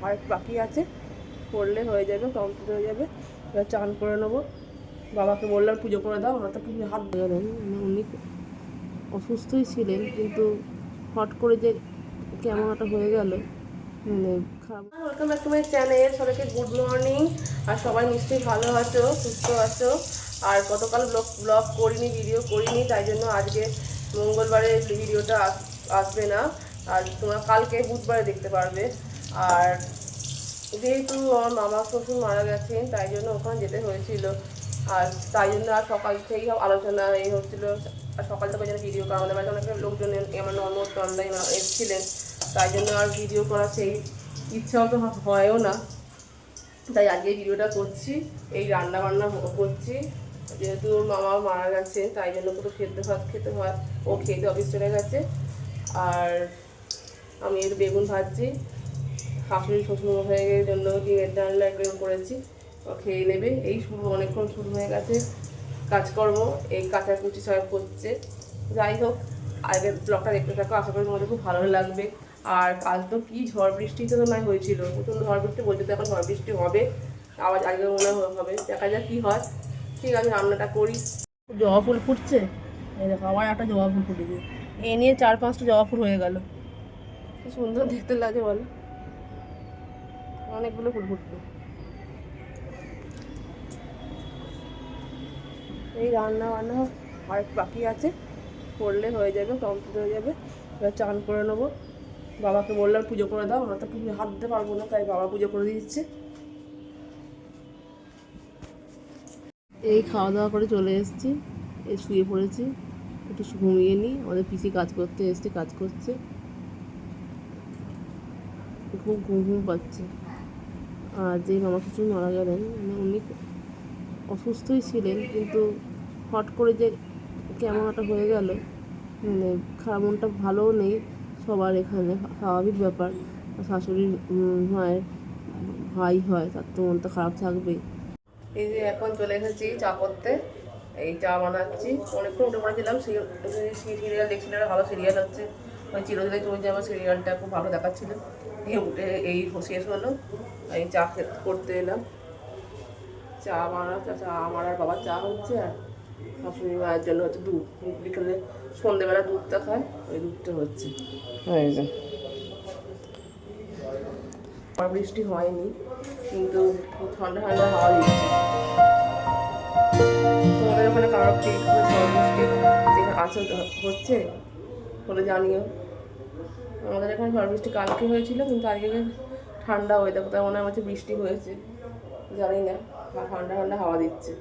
আরেকটু বাকি আছে, করলে হয়ে যাবে, কমপ্লিট হয়ে যাবে। এবার চান করে নেবো। বাবাকে বললাম পুজো করে দাও, আমরা তো পুজো হাত ধরেন। উনি অসুস্থই ছিলেন, কিন্তু হট করে যে কেমন একটা হয়ে গেল, খারাপ। Welcome back to my channel. সবাইকে গুড মর্নিং। আর সবাই নিশ্চয়ই ভালো আছো, সুস্থ আছো। আর গতকাল ব্লগ করিনি, ভিডিও করিনি, তাই জন্য আজকে মঙ্গলবারে ভিডিওটা আসবে না। আর তোমরা কালকে বুধবারে দেখতে পারবে। আর যেহেতু আমার মামা শ্বশুর মারা গেছেন, তাই জন্য ওখানে যেতে হয়েছিল। আর তাই জন্য আর সকাল থেকেই আলোচনা এই হচ্ছিল। আর সকাল থেকে যেন ভিডিও করা, আমাদের বাড়িতে অনেক লোকজন আমার ননদ তন্দাই এসেছিলেন, তাই জন্য আর ভিডিও করা সেই ইচ্ছাও তো হয়ও না। তাই আজকে ভিডিওটা করছি। এই রান্না বান্না করছি, যেহেতু ওর মামা মারা গেছে, তাই জন্য তো খেতে হয়। ও খেতে অফিস চলে গেছে। আর আমি একটু বেগুন ভাজছি। শাশুড়ি শ্বশুর হয়ে জন্য ডিমের ডালনা একদম করেছি, খেয়ে নেবে। এই শুরু, অনেকক্ষণ শুরু হয়ে গেছে কাজকর্ম, এই কাচাকুচি সব করছে। যাই হোক, আগের ব্লগটা দেখতে থাকো, আশা করি তোমাদের খুব ভালো লাগবে। আর কাল তো কি ঝড় বৃষ্টি তো নয় হয়েছিল, প্রচণ্ড ঝড় বৃষ্টি, বলছে তো এখন ঝড় বৃষ্টি হবে। আবার আজকে মনে হবে, দেখা যাক কী হয়। ঠিক আছে, রান্নাটা করি। জবা ফুল ফুটছে, এই দেখো আবার একটা জবা ফুল ফুটেছে। এ নিয়ে 4-5টা জবা ফুল হয়ে গেল। কি সুন্দর দেখতে লাগে বলো, অনেকগুলো ফুল ফুটবে। এই রান্না বান্না আর বাকি আছে, করলে হয়ে যাবে, কমপ্লিট হয়ে যাবে। এবার চান করে নেবো। বাবাকে বললাম পুজো করে দাও, আমরা তো পুজো হাত দিতে পারবো না, তাই বাবা পুজো করে দিচ্ছে। এই খাওয়া দাওয়া করে চলে এসেছি, এই শুয়ে পড়েছি, একটু ঘুমিয়ে নিই। আমাদের পিসি কাজ করতে এসছে, কাজ করছে, খুব ঘুম পাচ্ছে। আর যে মামা শ্বশুর মারা গেলেন, উনি অসুস্থই ছিলেন, কিন্তু হট করে যে কেমন একটা হয়ে গেল, খারাপ, মনটা ভালোও নেই সবার এখানে, স্বাভাবিক ব্যাপার। শাশুড়ির মায়ের ভাই হয়, তার তো মনটা খারাপ থাকবেই। এই যে এখন চলে এসেছি চা করতে, এই চা বানাচ্ছি। অনেকক্ষণ উঠে পড়েছিলাম, সিরিয়াল দেখছিলাম, ভালো সিরিয়াল হচ্ছে, ওই চিরদিনে তুমি যে, আমার সিরিয়ালটা খুব ভালো দেখাচ্ছিল। উঠে এই শেষ হলো, এই চা করতে এলাম। চা চা আমার আর বাবার চা হচ্ছে, আর শাশুড়ি মায়ের জন্য হচ্ছে দুধ। বিকেলে সন্ধ্যেবেলা দুধটা খায়, ওই দুধটা হচ্ছে। হয়ে যায়। বৃষ্টি হয়নি, কিন্তু ঠান্ডা ঠান্ডা হাওয়া দিচ্ছে। তোমাদের ওখানে কারোর ঝড় বৃষ্টি আছে হচ্ছে বলে জানিও। আমাদের এখানে ঝড় বৃষ্টি কালকে হয়েছিল, কিন্তু আজকে ঠান্ডা ওয়েদার, কোথাও মনে হয় বৃষ্টি হয়েছে, জানি না। ঠান্ডা ঠান্ডা হাওয়া দিচ্ছে।